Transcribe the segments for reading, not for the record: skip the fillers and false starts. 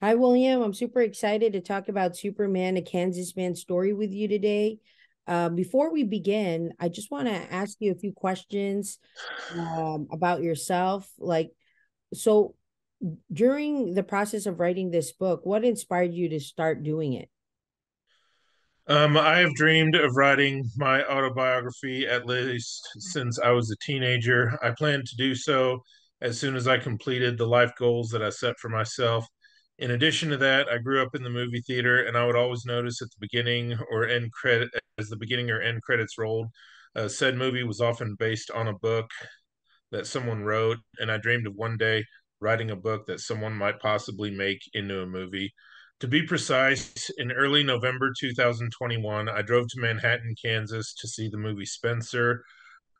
Hi, William. I'm super excited to talk about Superman, a Kansas Man story with you today. Before we begin, I just want to ask you a few questions about yourself. So during the process of writing this book, what inspired you to start doing it? I have dreamed of writing my autobiography at least since I was a teenager. I planned to do so as soon as I completed the life goals that I set for myself. In addition to that, I grew up in the movie theater, and I would always notice at the beginning or end credit, as the beginning or end credits rolled, said movie was often based on a book that someone wrote, and I dreamed of one day writing a book that someone might possibly make into a movie. To be precise, in early November 2021, I drove to Manhattan, Kansas to see the movie Spencer,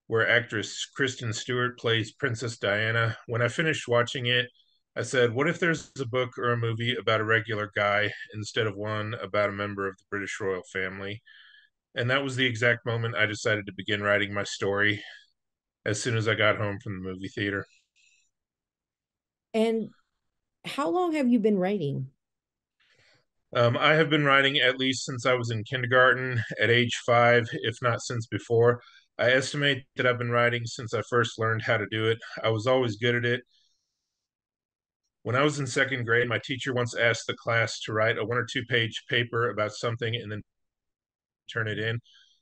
where actress Kristen Stewart plays Princess Diana. When I finished watching it, I said, what if there's a book or a movie about a regular guy instead of one about a member of the British royal family? And that was the exact moment I decided to begin writing my story as soon as I got home from the movie theater. And how long have you been writing? I have been writing at least since I was in kindergarten at age 5, if not since before. I estimate that I've been writing since I first learned how to do it. I was always good at it. When I was in second grade, my teacher once asked the class to write a 1 or 2 page paper about something and then turn it in.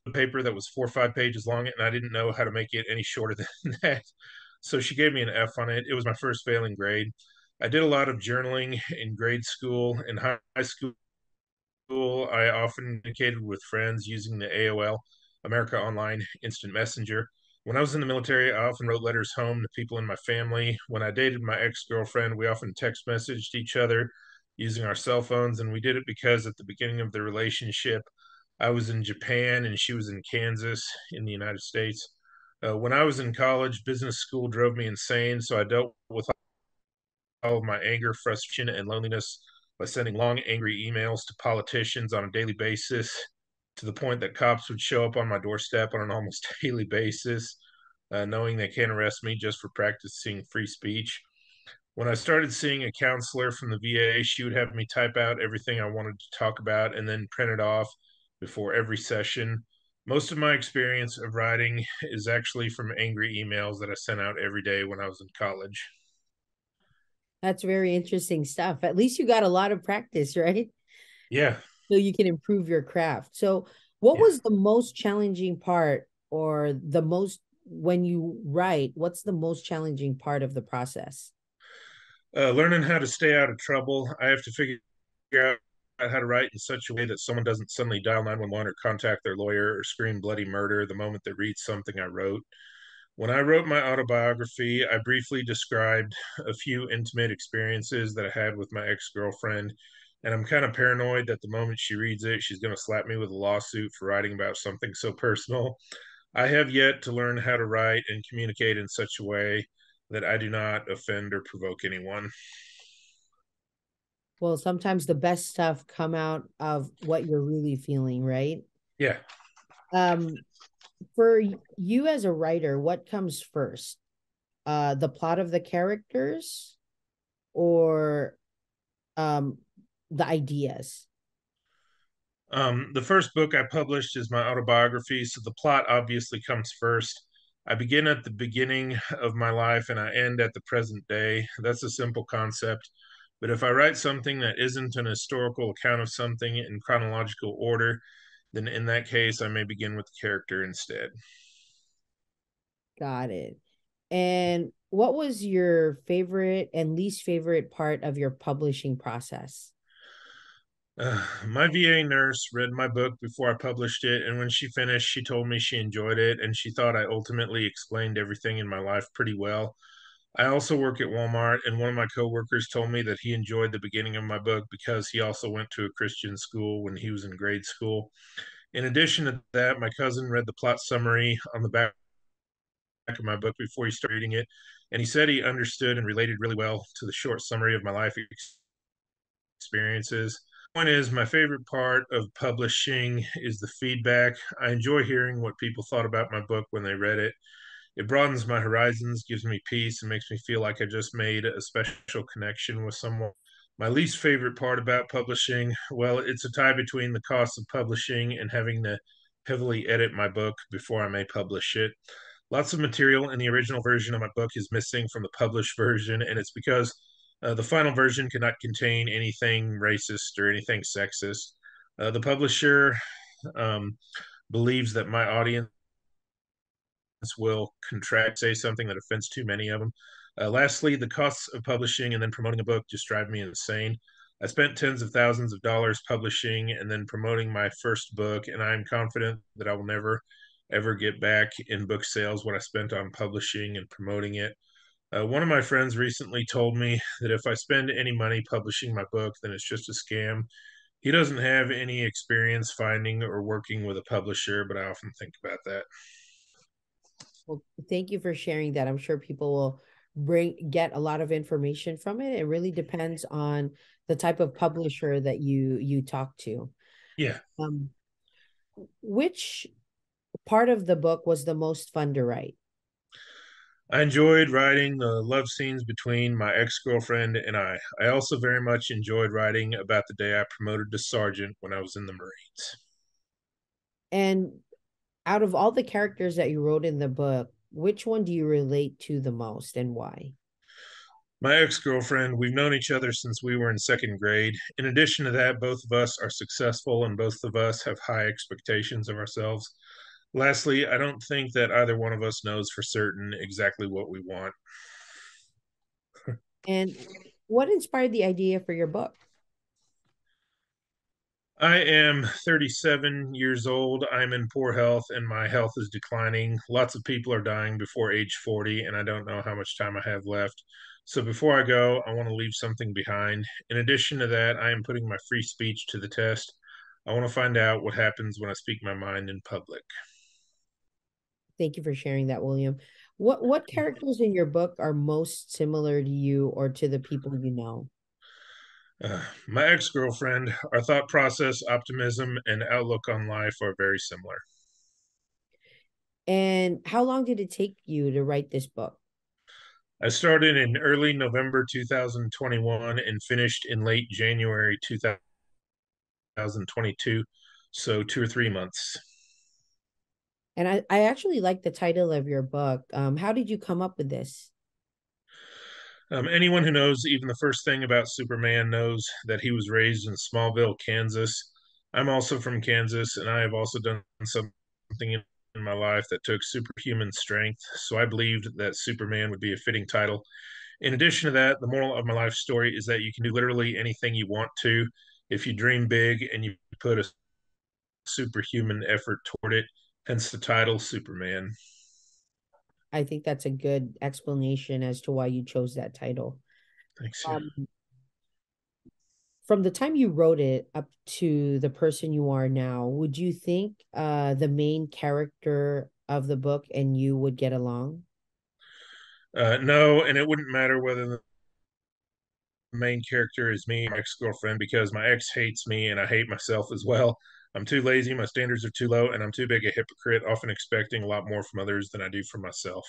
A paper that was 4 or 5 pages long, and I didn't know how to make it any shorter than that. So she gave me an F on it. It was my first failing grade. I did a lot of journaling in grade school and high school. I often communicated with friends using the AOL, America Online Instant Messenger. When I was in the military, I often wrote letters home to people in my family. When I dated my ex-girlfriend, we often text messaged each other using our cell phones, and we did it because at the beginning of the relationship, I was in Japan and she was in Kansas in the United States. When I was in college, business school drove me insane, so I dealt with all of my anger, frustration, and loneliness by sending long, angry emails to politicians on a daily basis, to the point that cops would show up on my doorstep on an almost daily basis, knowing they can't arrest me just for practicing free speech. When I started seeing a counselor from the VA, she would have me type out everything I wanted to talk about and then print it off before every session. Most of my experience of writing is actually from angry emails that I sent out every day when I was in college. That's very interesting stuff. At least you got a lot of practice, right? Yeah, So you can improve your craft. So, what yeah. was the most challenging part, or the most when you write, what's the most challenging part of the process? Learning how to stay out of trouble. I have to figure out how to write in such a way that someone doesn't suddenly dial 911 or contact their lawyer or scream bloody murder the moment they read something I wrote. When I wrote my autobiography, I briefly described a few intimate experiences that I had with my ex girlfriend. And I'm kind of paranoid that the moment she reads it, she's going to slap me with a lawsuit for writing about something so personal. I have yet to learn how to write and communicate in such a way that I do not offend or provoke anyone. Well, sometimes the best stuff come out of what you're really feeling, right? Yeah. Um, for you as a writer, what comes first? The plot of the characters or um the ideas? The first book I published is my autobiography, so the plot obviously comes first. I begin at the beginning of my life and I end at the present day. That's a simple concept. But if I write something that isn't an historical account of something in chronological order, then in that case, I may begin with the character instead. Got it. And what was your favorite and least favorite part of your publishing process? My VA nurse read my book before I published it, and when she finished, she told me she enjoyed it and she thought I ultimately explained everything in my life pretty well. I also work at Walmart, and one of my coworkers told me that he enjoyed the beginning of my book because he also went to a Christian school when he was in grade school. In addition to that, my cousin read the plot summary on the back of my book before he started reading it, and he said he understood and related really well to the short summary of my life experiences. point is, my favorite part of publishing is the feedback. I enjoy hearing what people thought about my book when they read it. It broadens my horizons, gives me peace, and makes me feel like I just made a special connection with someone. My least favorite part about publishing, well, it's a tie between the cost of publishing and having to heavily edit my book before I may publish it. Lots of material in the original version of my book is missing from the published version, and it's because the final version cannot contain anything racist or anything sexist. The publisher um, believes that my audience will contract, say something that offends too many of them. Lastly, the costs of publishing and then promoting a book just drive me insane. I spent tens of thousands of dollars publishing and then promoting my first book, and I'm confident that I will never ever get back in book sales what I spent on publishing and promoting it. One of my friends recently told me that if I spend any money publishing my book, then it's just a scam. He doesn't have any experience finding or working with a publisher, but I often think about that. Well, thank you for sharing that. I'm sure people will get a lot of information from it. It really depends on the type of publisher that you talk to. Yeah. Um, which part of the book was the most fun to write? I enjoyed writing the love scenes between my ex girlfriend and I. I also very much enjoyed writing about the day I promoted to sergeant when I was in the Marines. And out of all the characters that you wrote in the book, which one do you relate to the most and why? My ex girlfriend, we've known each other since we were in second grade. In addition to that, both of us are successful and both of us have high expectations of ourselves. Lastly, I don't think that either one of us knows for certain exactly what we want. And what inspired the idea for your book? I am 37 years old. I'm in poor health and my health is declining. Lots of people are dying before age 40, and I don't know how much time I have left. So before I go, I want to leave something behind. In addition to that, I am putting my free speech to the test. I want to find out what happens when I speak my mind in public. Thank you for sharing that, William. What characters in your book are most similar to you or to the people you know? My ex girlfriend, our thought process, optimism, and outlook on life are very similar. And how long did it take you to write this book? I started in early November 2021 and finished in late January 2022, so 2 or 3 months. And I actually like the title of your book. How did you come up with this? Anyone who knows even the first thing about Superman knows that he was raised in Smallville, Kansas. I'm also from Kansas, and I have also done something in my life that took superhuman strength, so I believed that Superman would be a fitting title. In addition to that, the moral of my life story is that you can do literally anything you want to if you dream big and you put a superhuman effort toward it, hence the title Superman. I think that's a good explanation as to why you chose that title. Thanks. Yeah. Um, from the time you wrote it up to the person you are now, would you think the main character of the book and you would get along? No, and it wouldn't matter whether the main character is me, my ex girlfriend, because my ex hates me and I hate myself as well. I'm too lazy, my standards are too low, and I'm too big a hypocrite, often expecting a lot more from others than I do from myself.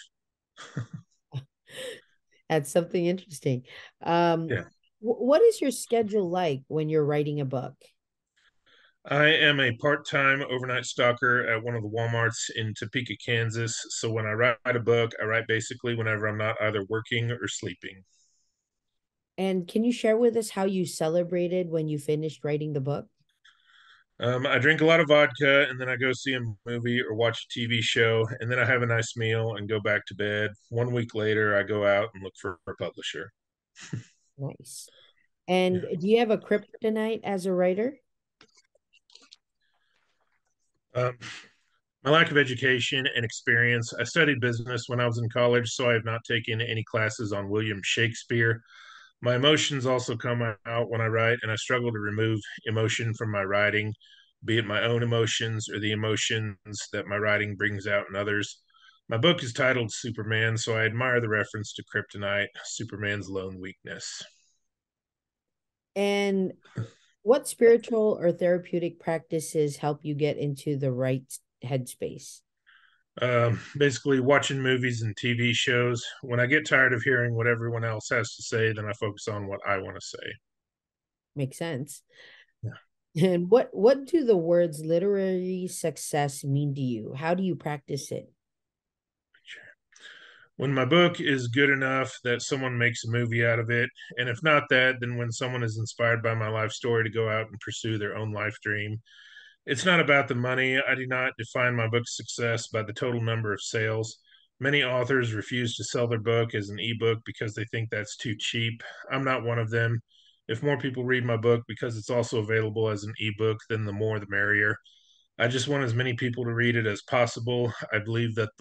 That's something interesting. Um, Yeah. what is your schedule like when you're writing a book? I am a part time overnight stalker at one of the Walmarts in Topeka, Kansas. So when I write a book, I write basically whenever I'm not either working or sleeping. And can you share with us how you celebrated when you finished writing the book? I drink a lot of vodka and then I go see a movie or watch a TV show, and then I have a nice meal and go back to bed. 1 week later, I go out and look for a publisher. Nice. And Yeah. do you have a kryptonite as a writer? Um, my lack of education and experience. I studied business when I was in college, so I have not taken any classes on William Shakespeare. My emotions also come out when I write, and I struggle to remove emotion from my writing, be it my own emotions or the emotions that my writing brings out in others. My book is titled Superman, so I admire the reference to Kryptonite, Superman's lone weakness. And What spiritual or therapeutic practices help you get into the right headspace? Basically, watching movies and TV shows. When I get tired of hearing what everyone else has to say, then I focus on what I want to say. Makes sense. Yeah. And what do the words literary success mean to you? How do you practice it? When my book is good enough that someone makes a movie out of it, and if not that, then when someone is inspired by my life story to go out and pursue their own life dream. It's not about the money. I do not define my book's success by the total number of sales. Many authors refuse to sell their book as an ebook because they think that's too cheap. I'm not one of them. If more people read my book because it's also available as an ebook, then the more the merrier. I just want as many people to read it as possible. I believe that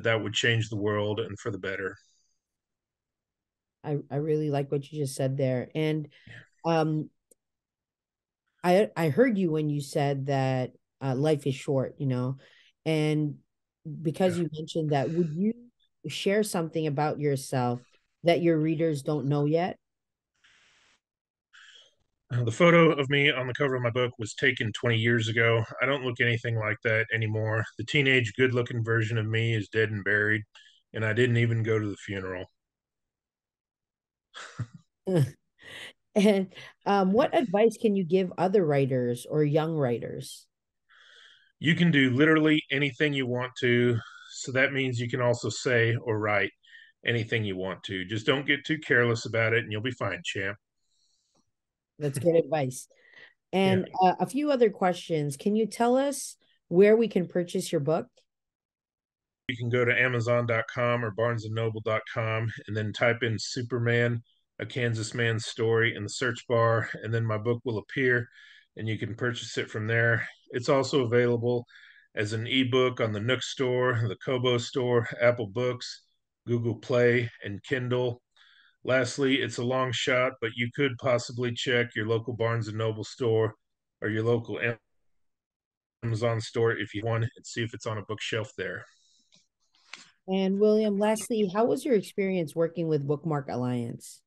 that would change the world and for the better. I really like what you just said there. And um I heard you when you said that life is short, and because Yeah. you mentioned that, would you share something about yourself that your readers don't know yet? The photo of me on the cover of my book was taken 20 years ago. I don't look anything like that anymore. The teenage, good looking version of me is dead and buried, and I didn't even go to the funeral. And what advice can you give other writers or young writers? You can do literally anything you want to, so that means you can also say or write anything you want to. Just don't get too careless about it, and you'll be fine, champ. That's good advice. Yeah. And a few other questions. Can you tell us where we can purchase your book? You can go to Amazon.com or BarnesandNoble.com and then type in Superman, a Kansas man's story in the search bar, and then my book will appear and you can purchase it from there. It's also available as an ebook on the Nook store, the Kobo store, Apple Books, Google Play, and Kindle. Lastly, it's a long shot, but you could possibly check your local Barnes and Noble store or your local Amazon store if you want and see if it's on a bookshelf there. And William, lastly, how was your experience working with Bookmark Alliance?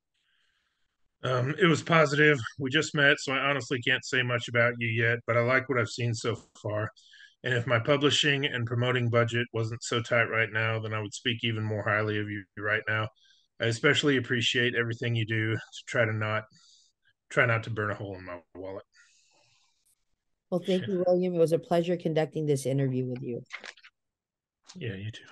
It was positive. We just met, so I honestly can't say much about you yet, but I like what I've seen so far. And if my publishing and promoting budget wasn't so tight right now, then I would speak even more highly of you right now. I especially appreciate everything you do to try not to burn a hole in my wallet. Well, thank you, William. It was a pleasure conducting this interview with you. Yeah, you too.